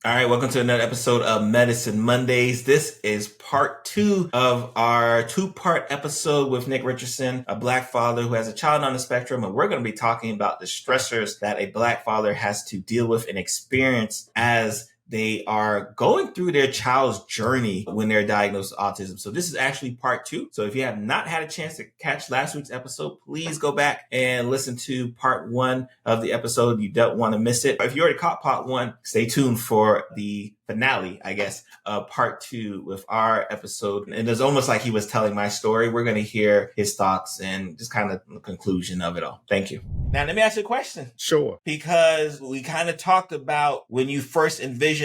All right, welcome to another episode of Medicine Mondays. This is part 2 of our 2-part episode with Nick Richardson, a Black father who has a child on the spectrum, and we're going to be talking about the stressors that a Black father has to deal with and experience as they are going through their child's journey when they're diagnosed with autism. So this is actually part 2. So if you have not had a chance to catch last week's episode, please go back and listen to part 1 of the episode. You don't want to miss it. If you already caught part 1, stay tuned for the finale, I guess, part 2 with our episode. And it's almost like he was telling my story. We're going to hear his thoughts and just kind of the conclusion of it all. Thank you. Now, let me ask you a question. Sure. Because we kind of talked about when you first envision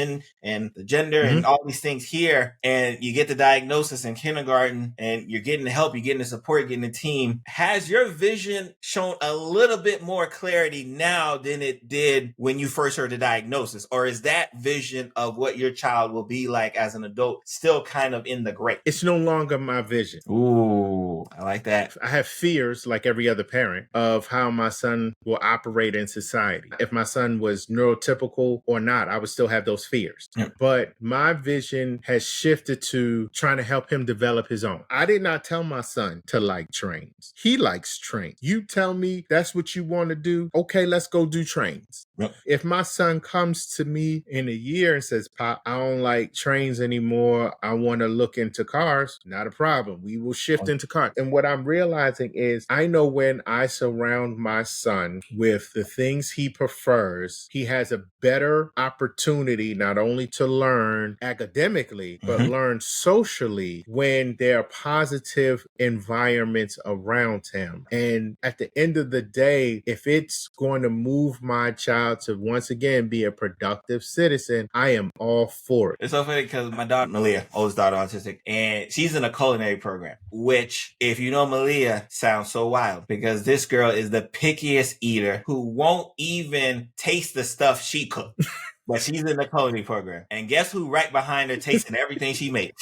and the gender and all these things here, and you get the diagnosis in kindergarten and you're getting the help, you're getting the support, you're getting the team. Has your vision shown a little bit more clarity now than it did when you first heard the diagnosis? Or is that vision of what your child will be like as an adult still kind of in the gray? It's no longer my vision. Ooh, I like that. I have fears, like every other parent, of how my son will operate in society. If my son was neurotypical or not, I would still have those fears. But my vision has shifted to trying to help him develop his own. I did not tell my son to like trains. He likes trains. You tell me that's what you want to do. Okay, let's go do trains. If my son comes to me in a year and says, Pop, I don't like trains anymore, I want to look into cars, not a problem. We will shift into cars. And what I'm realizing is I know when I surround my son with the things he prefers, he has a better opportunity not only to learn academically, but learn socially when there are positive environments around him. And at the end of the day, if it's going to move my child to once again be a productive citizen, I am all for it. It's so funny because my daughter, Malia, oldest daughter, autistic, and she's in a culinary program, which, if you know Malia, sounds so wild because this girl is the pickiest eater who won't even taste the stuff she cooked. But she's in the culinary program. And guess who right behind her tasting everything she made?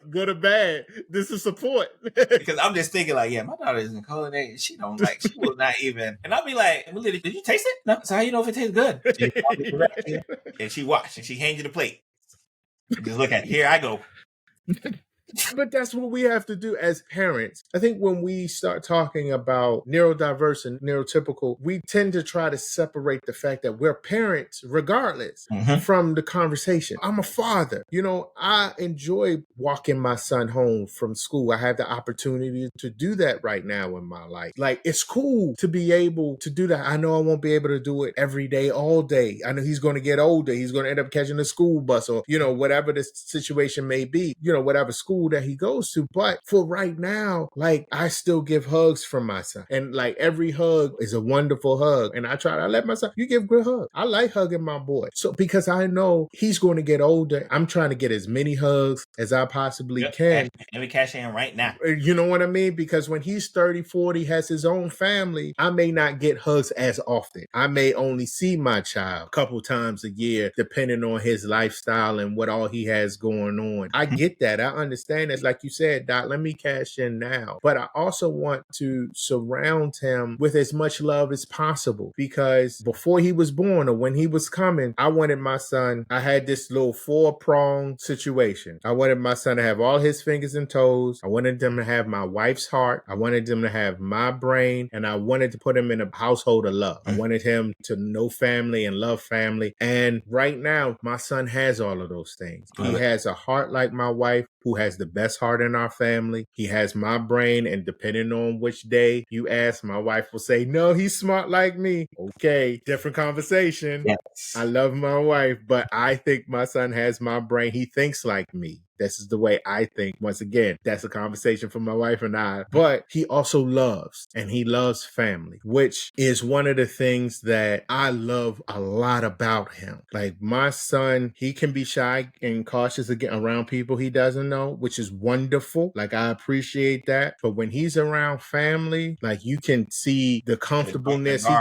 Good or bad, this is support. Because I'm just thinking like, yeah, my daughter is in culinary. She don't like, she will not even. And I'll be like, did you taste it? No. So how you know if it tastes good? And she watched and she hands you the plate. Just look at it. Here I go. But that's what we have to do as parents. I think when we start talking about neurodiverse and neurotypical, we tend to try to separate the fact that we're parents regardless from the conversation. I'm a father. You know, I enjoy walking my son home from school. I have the opportunity to do that right now in my life. Like, it's cool to be able to do that. I know I won't be able to do it every day, all day. I know he's going to get older. He's going to end up catching a school bus or, you know, whatever the situation may be, you know, whatever school that he goes to. But for right now, like, I still give hugs from my son. And like every hug is a wonderful hug. And I let my son, you give good hugs. I like hugging my boy. So because I know he's going to get older, I'm trying to get as many hugs as I possibly can. Let me cash in right now. You know what I mean? Because when he's 30, 40, has his own family, I may not get hugs as often. I may only see my child a couple times a year, depending on his lifestyle and what all he has going on. I get that. I understand that. Like you said, Doc, let me cash in now. But I also want to surround him with as much love as possible because before he was born or when he was coming, I wanted my son, I had this little 4-pronged situation. I wanted my son to have all his fingers and toes. I wanted him to have my wife's heart. I wanted him to have my brain. And I wanted to put him in a household of love. I wanted him to know family and love family. And right now, my son has all of those things. He has a heart like my wife, who has the best heart in our family. He has my brain, and depending on which day you ask, my wife will say, no, he's smart like me. Okay, different conversation. Yes. I love my wife, but I think my son has my brain. He thinks like me. This is the way I think. Once again, that's a conversation for my wife and I. But he also loves, and he loves family, which is one of the things that I love a lot about him. Like, my son, he can be shy and cautious again around people he doesn't know, which is wonderful. Like, I appreciate that. But when he's around family, like, you can see the comfortableness. He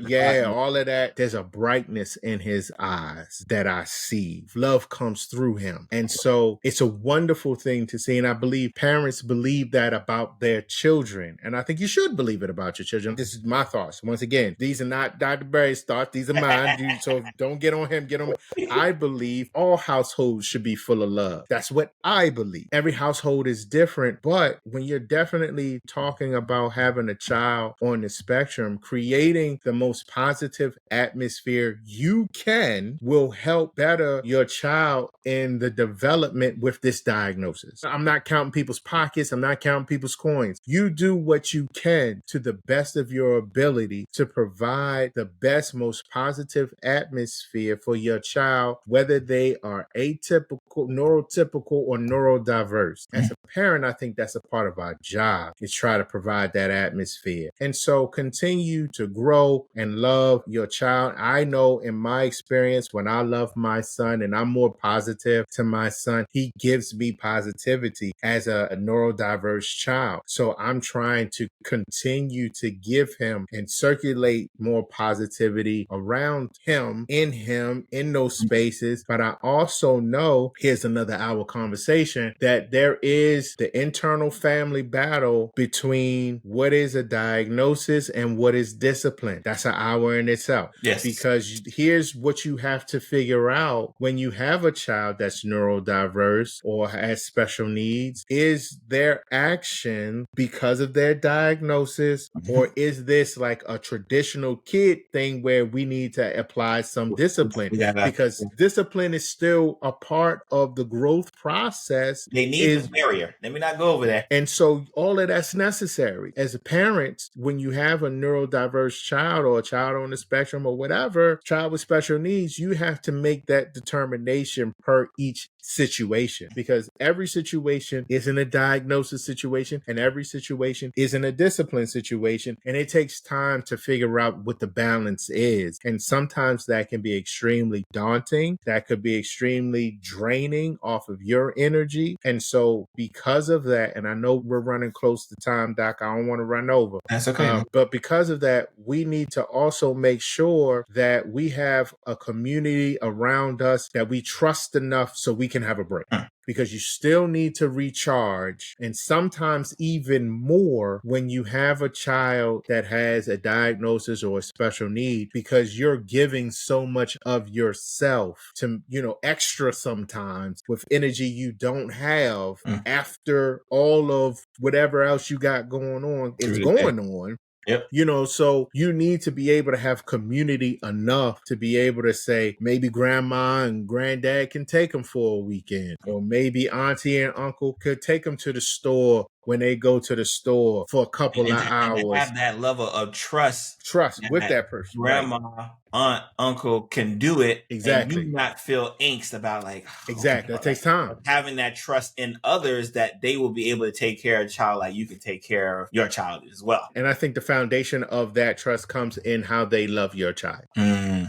gets all of that. There's a brightness in his eyes that I see. Love comes through him. And so it's a wonderful thing to see. And I believe parents believe that about their children. And I think you should believe it about your children. This is my thoughts. Once again, these are not Dr. Barry's thoughts. These are mine. So don't get on him, get on me. I believe all households should be full of love. That's what I believe. Every household is different, but when you're definitely talking about having a child on the spectrum, creating the most positive atmosphere you can will help better your child in the development with this diagnosis. I'm not counting people's pockets. I'm not counting people's coins. You do what you can to the best of your ability to provide the best, most positive atmosphere for your child, whether they are atypical, neurotypical, or neurodiverse. As a parent, I think that's a part of our job, is try to provide that atmosphere. And so continue to grow and love your child. I know in my experience, when I love my son and I'm more positive to my son, he gives me positivity as a neurodiverse child. So I'm trying to continue to give him and circulate more positivity around him, in those spaces. But I also know, here's another hour conversation, that there is the internal family battle between what is a diagnosis and what is discipline. That's an hour in itself. Yes. Because here's what you have to figure out when you have a child that's neurodiverse or has special needs. Is their action because of their diagnosis, or is this like a traditional kid thing where we need to apply some discipline? Because discipline is still a part of the growth process. They need the barrier. Let me not go over there. And so all of that's necessary. As a parent, when you have a neurodiverse child or a child on the spectrum or whatever, child with special needs, you have to make that determination per each situation, because every situation isn't a diagnosis situation and every situation isn't a discipline situation. And it takes time to figure out what the balance is. And sometimes that can be extremely daunting. That could be extremely draining off of your energy. And so because of that, and I know we're running close to time, Doc, I don't want to run over. That's okay. But because of that, we need to also make sure that we have a community around us that we trust enough so we can have a break. Because you still need to recharge, and sometimes even more when you have a child that has a diagnosis or a special need, because you're giving so much of yourself to, extra sometimes with energy you don't have after all of whatever else you got going on is going on. Yep. So you need to be able to have community enough to be able to say, maybe grandma and granddad can take them for a weekend, or maybe auntie and uncle could take them to the store when they go to the store for a couple of hours. And have that level of trust with that person. Grandma, aunt, uncle can do it. Exactly. And you not feel angst about exactly. That takes time. Having that trust in others that they will be able to take care of a child like you can take care of your child as well. And I think the foundation of that trust comes in how they love your child.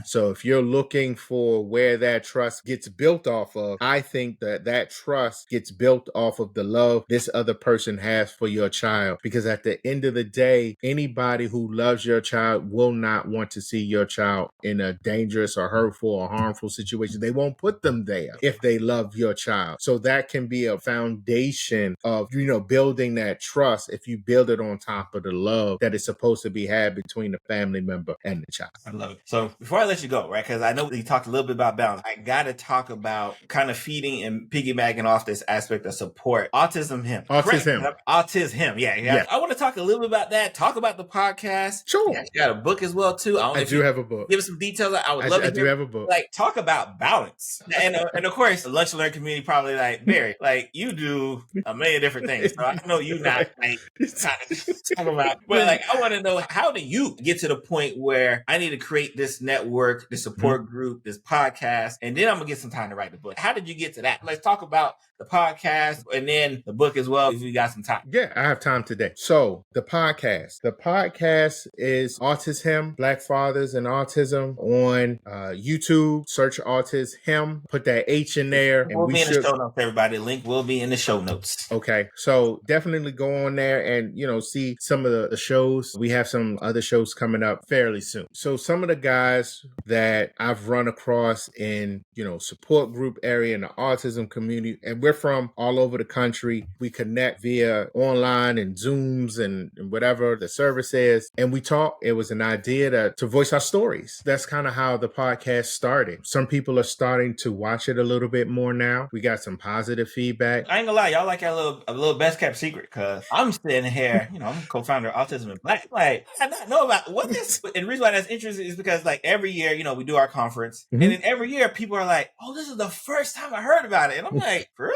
So if you're looking for where that trust gets built off of, I think that trust gets built off of the love this other person has for your child. Because at the end of the day, anybody who loves your child will not want to see your child in a dangerous or hurtful or harmful situation. They won't put them there if they love your child. So that can be a foundation of, building that trust if you build it on top of the love that is supposed to be had between the family member and the child. I love it. So before I let you go, right, because I know you talked a little bit about balance, I got to talk about kind of feeding and piggybacking off this aspect of support. AutismHim. AutisHim. Yeah. I want to talk a little bit about that. Talk about the podcast. Sure. You got a book as well, too. I do have a book. Give us some details. I would love to. I do have a book. Talk about balance. And of course, the Lunch and Learn community probably Barry, you do a million different things. So I know you not talking about, but I want to know, how do you get to the point where I need to create this network, this support group, this podcast, and then I'm gonna get some time to write the book? How did you get to that? Let's talk about the podcast and then the book as well, if you got some time. Yeah, I have time today. So the podcast is AutisHim, Black Fathers and Autism on YouTube. Search AutisHim, put that H in there, and We'll we be in the should. show notes, everybody. The link will be in the show notes. Okay, so definitely go on there and, see some of the shows. We have some other shows coming up fairly soon. So some of the guys that I've run across in, support group area in the autism community, and we're from all over the country. We connect via online and Zooms and whatever the service is, and we talk. It was an idea to voice our stories. That's kind of how the podcast started. Some people are starting to watch it a little bit more now. We got some positive feedback. I ain't gonna lie, y'all like a little best kept secret, because I'm sitting here, I'm co-founder of Autism and Black. Like, I not know about what this. And the reason why that's interesting is because, like, every year, we do our conference, and then every year people are like, "Oh, this is the first time I heard about it," and I'm like, "For real?"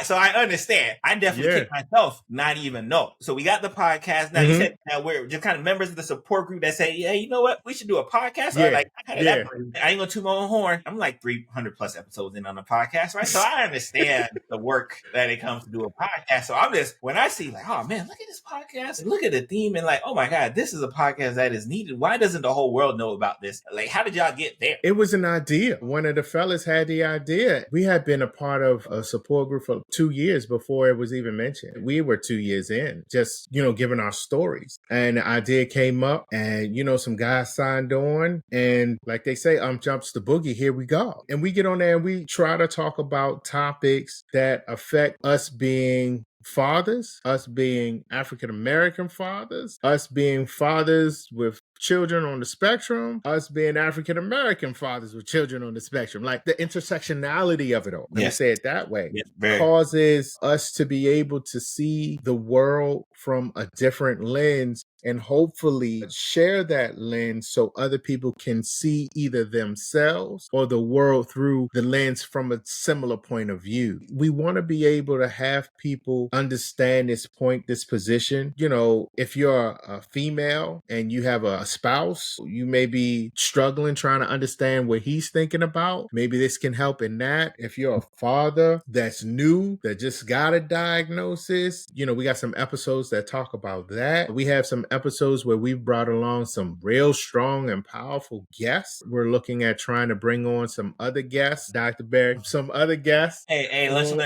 So I understand. I definitely kick myself not even know. So we got the podcast. Now you said we're just kind of members of the support group that say, "Hey, you know what? We should do a podcast." So I ain't gonna toot my own horn. I'm like 300 plus episodes in on the podcast, right? So I understand the work that it comes to do a podcast. So I'm just, when I see like, oh man, look at this podcast and look at the theme and like, oh my God, this is a podcast that is needed. Why doesn't the whole world know about this? Like, how did y'all get there? It was an idea. One of the fellas had the idea. We had been a part of a support group for 2 years before it was even mentioned. We were 2 years in, just, giving our stories. And the idea came up and, some guys signed on, and like they say, jumps the boogie, here we go. And we get on there and we try to talk about topics that affect us being fathers, us being African-American fathers, us being fathers with children on the spectrum, us being African-American fathers with children on the spectrum. Like the intersectionality of it all, let me say it that way, causes us to be able to see the world from a different lens and hopefully share that lens so other people can see either themselves or the world through the lens from a similar point of view. We want to be able to have people understand this point, this position. If you're a female and you have a spouse, you may be struggling trying to understand what he's thinking about. Maybe this can help in that. If you're a father that's new, that just got a diagnosis, we got some episodes that talk about that. We have some episodes where we've brought along some real strong and powerful guests. We're looking at trying to bring on some other guests, Dr. Barry, some other guests. Hey, listen,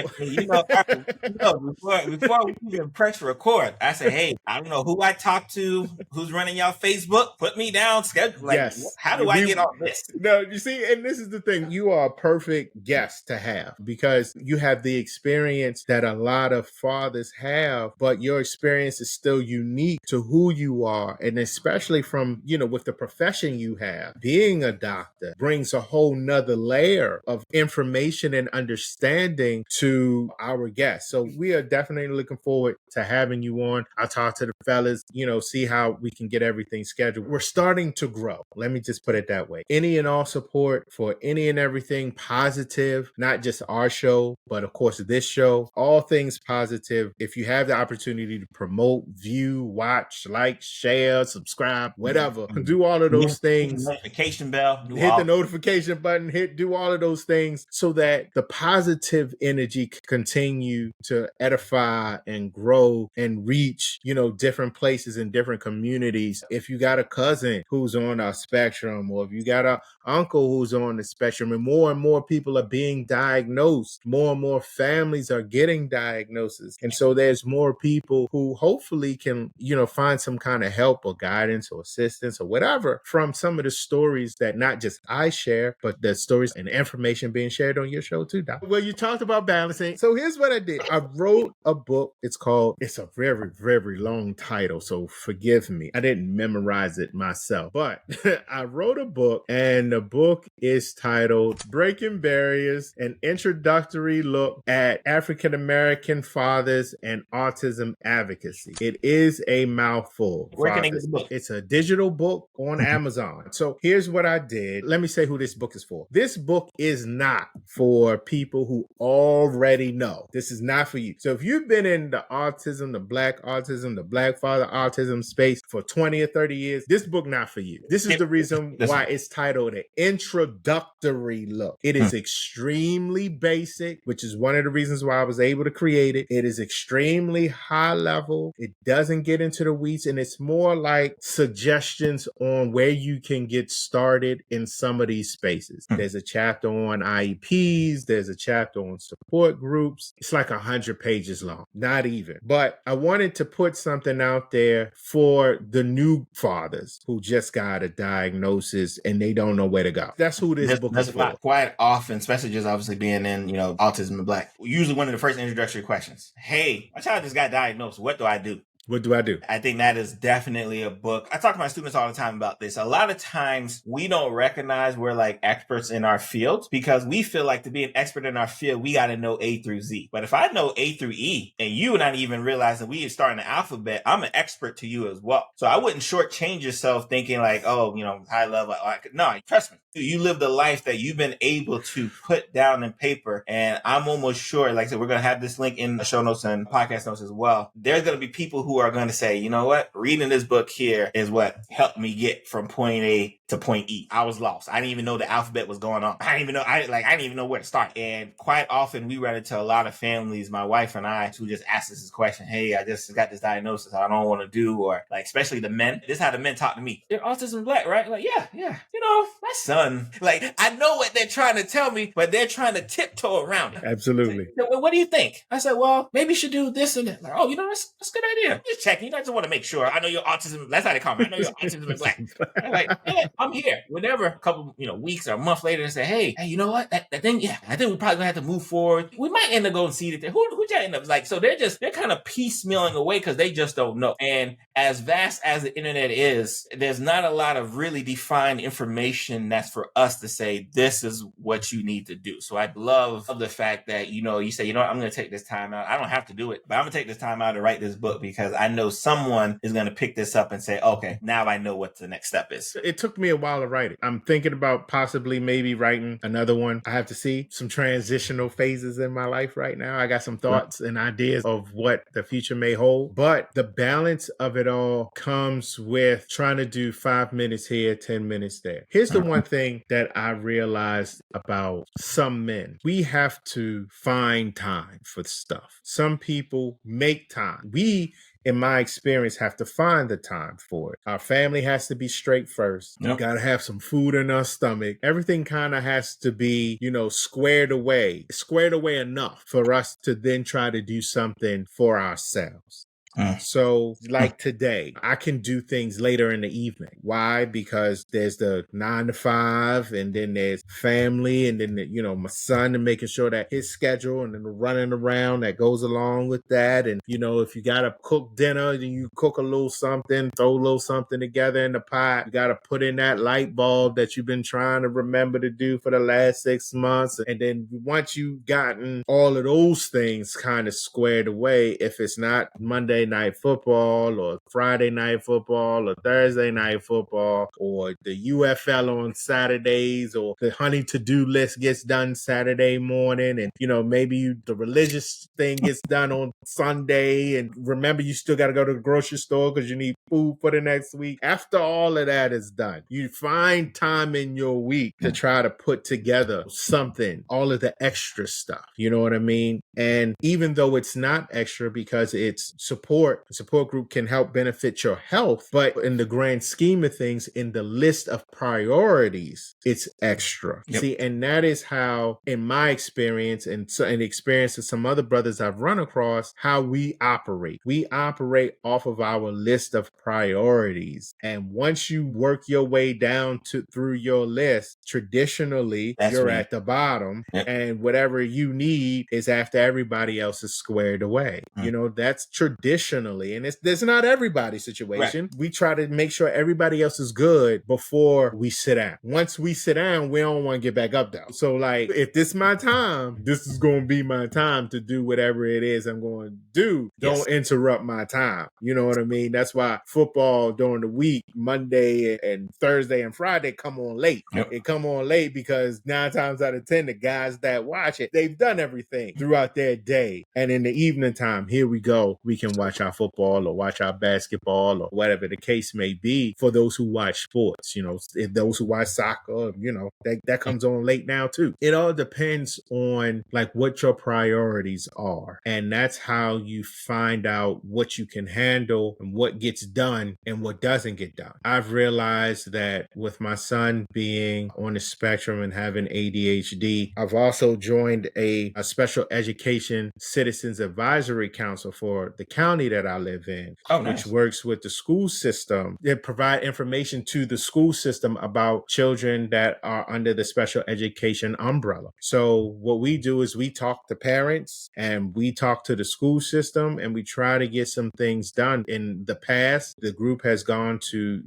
before we even press record, I say, hey, I don't know who I talked to, who's running y'all Facebook, put me down, schedule. Like, how do I get on this? No, you see, and this is the thing. You are a perfect guest to have because you have the experience that a lot of fathers have, but your experience is still unique to who you are. And especially from, with the profession you have, being a doctor brings a whole nother layer of information and understanding to our guests. So we are definitely looking forward to having you on. I'll talk to the fellas, see how we can get everything scheduled. We're starting to grow. Let me just put it that way. Any and all support for any and everything positive, not just our show, but of course this show, all things positive. If you have the opportunity to promote, view, watch, like, share, subscribe, whatever, do all of those things. Notification bell. Hit the notification button, do all of those things so that the positive energy can continue to edify and grow and reach, different places and different communities. If you got a cousin who's on a spectrum, or if you got an uncle who's on the spectrum, and more people are being diagnosed, more and more families are getting diagnoses. And so there's more people who hopefully can, find some kind of help or guidance or assistance or whatever from some of the stories that not just I share, but the stories and information being shared on your show too, Doc. Well, you talked about balancing. So here's what I did. I wrote a book. It's a very, very long title, so forgive me. I didn't memorize it myself, but I wrote a book, and the book is titled Breaking Barriers, an Introductory Look at African American Fathers and Autism Advocacy. It is a mouthful. Where can I get the book? It's a digital book on Amazon. So here's what I did. Let me say who this book is for. This book is not for people who already know. This is not for you. So if you've been in the autism, the black father autism space for 20 or 30 years, this book not for you. This is the reason why it's titled An introductory look. It is extremely basic, which is one of the reasons why I was able to create it. It is extremely high level. It doesn't get into the weeds, and it's more like suggestions on where you can get started in some of these spaces. There's a chapter on IEPs. There's a chapter on support groups. It's like 100 pages long, not even. But I wanted to put something out there for the new fathers who just got a diagnosis and they don't know where to go. That's who this book is for. Quite often, especially just obviously being in, autism and Black, usually one of the first introductory questions. Hey, my child just got diagnosed. What do I do? What do I do? I think that is definitely a book. I talk to my students all the time about this. A lot of times we don't recognize we're like experts in our field because we feel like to be an expert in our field, we got to know A through Z. But if I know A through E and you not even realize that we are starting the alphabet, I'm an expert to you as well. So I wouldn't shortchange yourself thinking like, high level. No, trust me. You lived a life that you've been able to put down in paper. And I'm almost sure, like I said, we're going to have this link in the show notes and podcast notes as well. There's going to be people who are going to say, you know what? Reading this book here is what helped me get from point A to point E. I was lost. I didn't even know the alphabet was going on. I didn't even know. I didn't even know where to start. And quite often we run into a lot of families, my wife and I, who just ask us this question. Hey, I just got this diagnosis. I don't want to do, or like, especially the men. This is how the men talk to me. They're autism Black, right? Like, yeah. My son. Like, I know what they're trying to tell me, but they're trying to tiptoe around it. Absolutely. So, well, what do you think? I said, well, maybe you should do this and that. Like, that's a good idea. Just checking. I just want to make sure. I know your autism. That's how they call me. I know your autism is Black. I'm like, yeah, I'm here. Whenever a couple, weeks or a month later, and say, hey, you know what? That thing, yeah, I think we're probably gonna have to move forward. We might end up going to see it. Who y'all end up like? So they're kind of piecemealing away because they just don't know. And as vast as the internet is, there's not a lot of really defined information that's for us to say this is what you need to do. So I love the fact that you say, I'm going to take this time out. I don't have to do it, but I'm going to take this time out to write this book because I know someone is going to pick this up and say, okay, now I know what the next step is. It took me a while to write it. I'm thinking about possibly maybe writing another one. I have to see some transitional phases in my life right now. I got some thoughts and ideas of what the future may hold, but the balance of it all comes with trying to do 5 minutes here, 10 minutes there. Here's the one thing that I realized about some men. We have to find time for stuff. Some people make time. We, in my experience, have to find the time for it. Our family has to be straight first. Yep. We got to have some food in our stomach. Everything kind of has to be, squared away enough for us to then try to do something for ourselves. So like today, I can do things later in the evening. Why? Because there's the 9 to 5 and then there's family and then, my son and making sure that his schedule and then the running around that goes along with that. And, if you got to cook dinner, then you cook a little something, throw a little something together in the pot. You got to put in that light bulb that you've been trying to remember to do for the last 6 months. And then once you've gotten all of those things kind of squared away, if it's not Monday night football or Friday night football or Thursday night football or the UFL on Saturdays or the honey to-do list gets done Saturday morning and maybe the religious thing gets done on Sunday and remember you still got to go to the grocery store because you need food for the next week. After all of that is done, you find time in your week to try to put together something, all of the extra stuff, you know what I mean? And even though it's not extra because it's support group can help benefit your health, but in the grand scheme of things, in the list of priorities, it's extra. Yep. See, and that is how, in my experience and the experience of some other brothers I've run across, how we operate. We operate off of our list of priorities. And once you work your way down through your list, traditionally, you're at the bottom. Yep. And whatever you need is after everybody else is squared away. That's traditionally, and it's not everybody's situation. Right. We try to make sure everybody else is good before we sit down. Once we sit down, we don't want to get back up though. So like, if this is my time, this is going to be my time to do whatever it is I'm going to do. Yes. Don't interrupt my time. You know what I mean? That's why football during the week, Monday and Thursday and Friday come on late. Yep. It come on late because 9 times out of 10, the guys that watch it, they've done everything throughout their day. And in the evening time, here we go. We can watch watch our football or watch our basketball or whatever the case may be for those who watch sports. If those who watch soccer, that comes on late now too. It all depends on like what your priorities are. And that's how you find out what you can handle and what gets done and what doesn't get done. I've realized that with my son being on the spectrum and having ADHD, I've also joined a special education citizens advisory council for the county that I live in, nice. which works with the school system. They provide information to the school system about children that are under the special education umbrella. So what we do is we talk to parents and we talk to the school system and we try to get some things done. In the past, the group has gone to,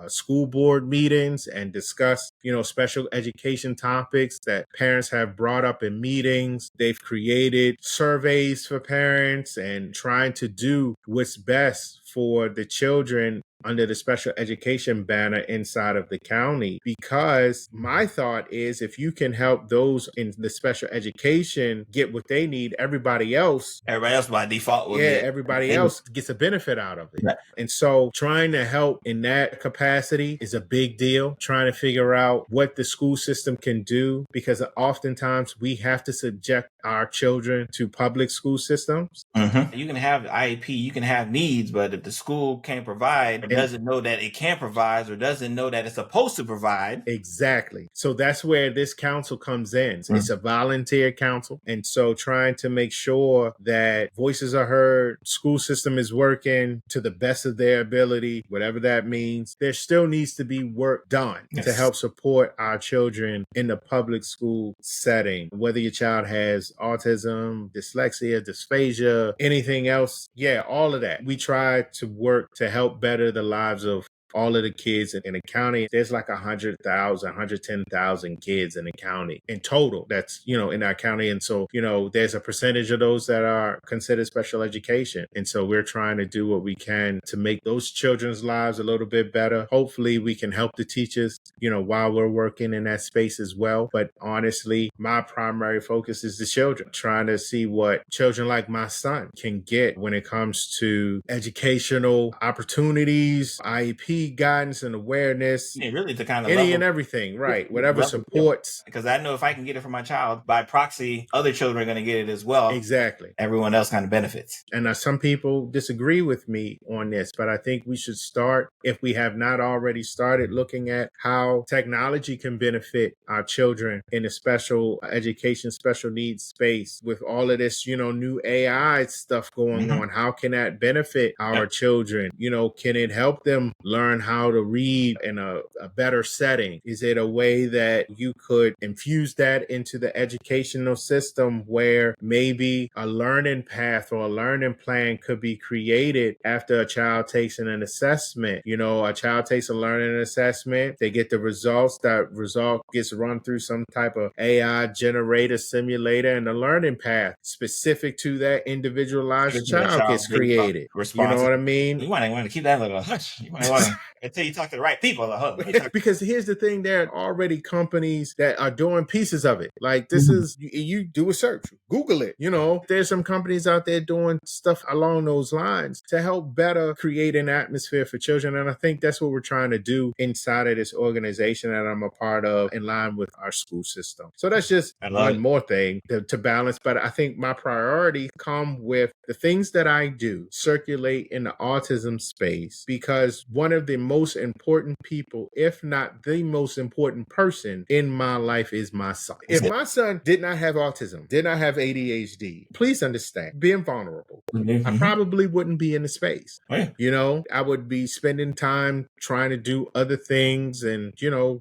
school board meetings and discussed, special education topics that parents have brought up in meetings. They've created surveys for parents and trying to do what's best for the children under the special education banner inside of the county. Because my thought is if you can help those in the special education get what they need, everybody else by default will get. Everybody else gets a benefit out of it. Right. And so trying to help in that capacity is a big deal. Trying to figure out what the school system can do, because oftentimes we have to subject our children to public school systems. Mm-hmm. You can have IEP, you can have needs, but if the school can't provide, or doesn't know that it can provide, or doesn't know that it's supposed to provide. Exactly. So that's where this council comes in. Mm-hmm. It's a volunteer council. And so trying to make sure that voices are heard, school system is working to the best of their ability, whatever that means. There still needs to be work done to help support our children in the public school setting, whether your child has autism, dyslexia, dysphagia, anything else. Yeah, all of that. We try to work to help better the lives of all of the kids in the county. There's like 100,000, 110,000 kids in the county in total that's, in our county. And so, there's a percentage of those that are considered special education. And so we're trying to do what we can to make those children's lives a little bit better. Hopefully we can help the teachers, while we're working in that space as well. But honestly, my primary focus is the children, trying to see what children like my son can get when it comes to educational opportunities, IEP guidance and awareness, really to kind of any and everything, right? Whatever supports. Because I know if I can get it for my child, by proxy, other children are going to get it as well. Exactly. Everyone else kind of benefits. And some people disagree with me on this, but I think we should start, if we have not already started, looking at how technology can benefit our children in the special education, special needs space with all of this, new AI stuff going on. How can that benefit our children? Can it help them learn how to read in a better setting? Is it a way that you could infuse that into the educational system where maybe a learning path or a learning plan could be created after a child takes an assessment? A child takes a learning assessment, they get the results, that result gets run through some type of AI generator simulator, and the learning path specific to that individualized child gets created. You know what I mean? You want to keep that little hush. You might want to until you talk to the right people. Because here's the thing, there are already companies that are doing pieces of it. Like this is, you do a search, Google it. There's some companies out there doing stuff along those lines to help better create an atmosphere for children. And I think that's what we're trying to do inside of this organization that I'm a part of, in line with our school system. So that's just one more thing to balance. But I think my priorities come with the things that I do circulate in the autism space, because one of the most important people, if not the most important person in my life, is my son. If my son did not have autism, did not have ADHD, please understand, being vulnerable, I probably wouldn't be in the space. I would be spending time trying to do other things and,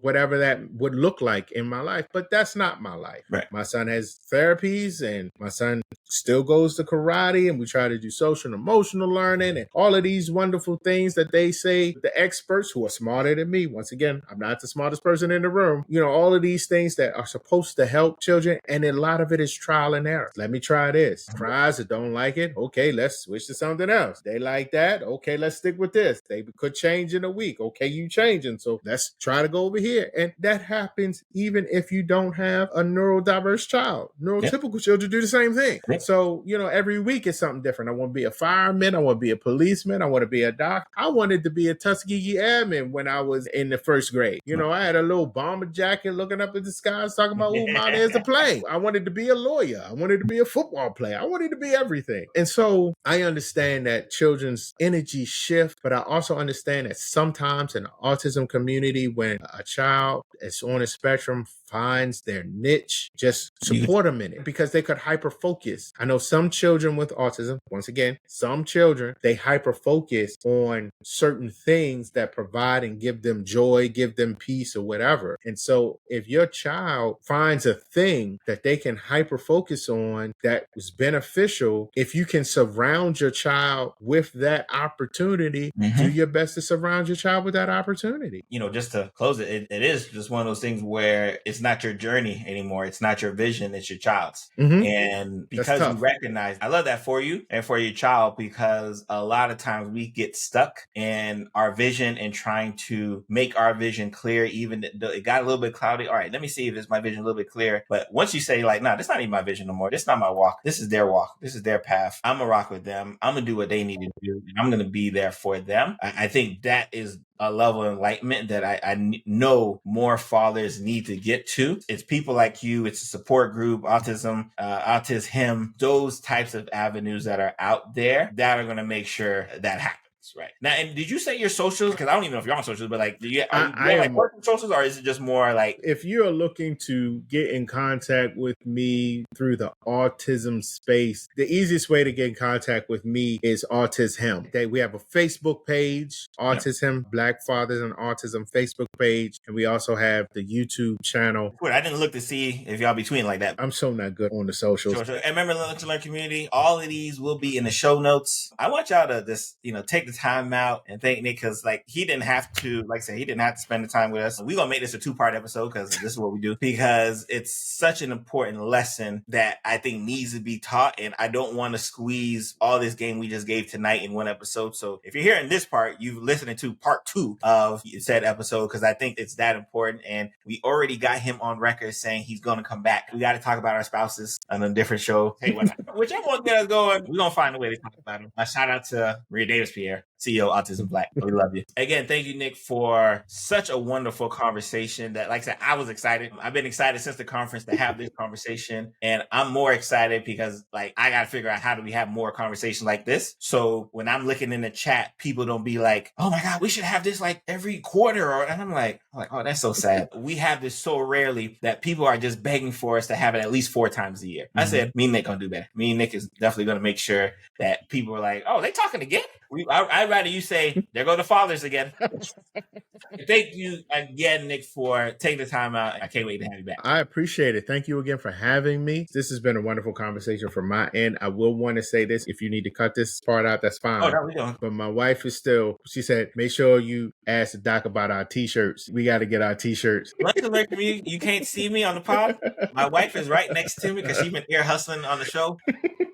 whatever that would look like in my life. But that's not my life. Right. My son has therapies, and my son still goes to karate, and we try to do social and emotional learning and all of these wonderful things that they say the experts who are smarter than me. Once again, I'm not the smartest person in the room. All of these things that are supposed to help children, and a lot of it is trial and error. Let me try this. Cries or don't like it. Okay, let's switch to something else. They like that. Okay, let's stick with this. They could change in a week. Okay, you changing. So let's try to go over here. And that happens even if you don't have a neurodiverse child. Neurotypical children do the same thing. So, every week is something different. I want to be a fireman. I want to be a policeman. I want to be a doctor. I wanted to be a Tuskegee Airman when I was in the first grade. I had a little bomber jacket looking up at the skies talking about, my there's a plane. I wanted to be a lawyer. I wanted to be a football player. I wanted to be everything. And so I understand that children's energy shift, but I also understand that sometimes in the autism community, when a child is on a spectrum finds their niche, just support them in it, because they could hyper focus. I know some children with autism, once again, some children, they hyper focus on certain things that provide and give them joy, give them peace or whatever. And so if your child finds a thing that they can hyper focus on that is beneficial, if you can surround your child with that opportunity, do your best to surround your child with that opportunity. Just to close it, it is just one of those things where it's not your journey anymore. It's not your vision. It's your child's. And because you recognize, I love that for you and for your child, because a lot of times we get stuck in our vision and trying to make our vision clear, even though it got a little bit cloudy. All right, let me see if this my vision a little bit clear. But once you say like, nah, this not even my vision no more. This is not my walk. This is their walk. This is their path. I'm gonna rock with them. I'm gonna do what they need to do. And I'm gonna be there for them. I think that is a level of enlightenment that I know more fathers need to get to. It's people like you. It's a support group, autism, AutisHim, those types of avenues that are out there that are going to make sure that happens. Right now, and did you say your socials? Because I don't even know if you're on socials, but like, do you like working socials, or is it just more like? If you're looking to get in contact with me through the autism space, the easiest way to get in contact with me is AutisHim. We have a Facebook page, AutisHim, Black Fathers and Autism Facebook page, and we also have the YouTube channel. I didn't look to see if y'all be tweeting like that. I'm so not good on the socials. Sure. And remember, Learn community, all of these will be in the show notes. I want y'all to just take the time out and thank Nick, because he didn't have to, like I said, he didn't have to spend the time with us. We're gonna make this a 2-part episode because this is what we do, because it's such an important lesson that I think needs to be taught, and I don't want to squeeze all this game we just gave tonight in one episode. So if you're hearing this part, you've listened to part 2 of said episode, because I think it's that important, and we already got him on record saying he's gonna come back. We got to talk about our spouses on a different show. Hey, whichever one get us going, we're gonna find a way to talk about him. A shout out to Maria Davis, Pierre, CEO Autism Black. We love you. Again, thank you, Nick, for such a wonderful conversation that, like I said, I was excited. I've been excited since the conference to have this conversation, and I'm more excited because I got to figure out how do we have more conversations like this. So when I'm looking in the chat, people don't be like, oh my God, we should have this every quarter. And I'm like, oh, that's so sad. We have this so rarely that people are just begging for us to have it at least 4 times a year. I said, me and Nick gonna do better. Me and Nick is definitely gonna make sure that people are like, oh, they talking again? I'd rather you say, there go the fathers again. Thank you again, Nick, for taking the time out. I can't wait to have you back. I appreciate it. Thank you again for having me. This has been a wonderful conversation from my end. I will want to say this. If you need to cut this part out, that's fine. Oh, no, we don't. But my wife is she said, make sure you ask the doc about our t-shirts. We got to get our t-shirts. You can't see me on the pod. My wife is right next to me because she's been ear hustling on the show.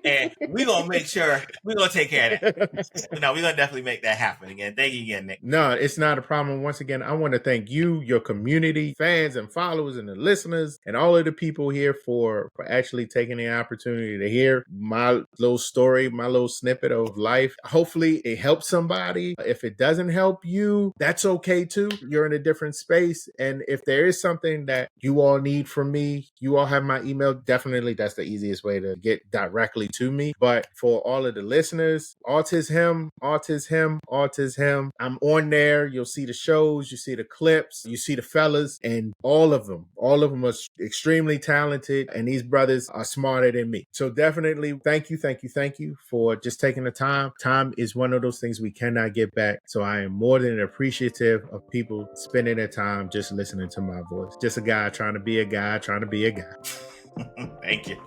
And we're going to make sure we're going to take care of that. No, we're going to definitely make that happen again. Thank you again, Nick. No, it's not a problem. Once again, I want to thank you, your community, fans and followers and the listeners and all of the people here for actually taking the opportunity to hear my little story, my little snippet of life. Hopefully it helps somebody. If it doesn't help you, that's okay too. You're in a different space. And if there is something that you all need from me, you all have my email. Definitely, that's the easiest way to get directly to me. But for all of the listeners, AutisHim, AutisHim, AutisHim, I'm on there. You'll see the shows, you see the clips, you see the fellas, and all of them are extremely talented, and these brothers are smarter than me. So definitely thank you for just taking the time. Time is one of those things we cannot get back. So I am more than appreciative of people spending their time just listening to my voice. Just a guy trying to be a guy, trying to be a guy. Thank you.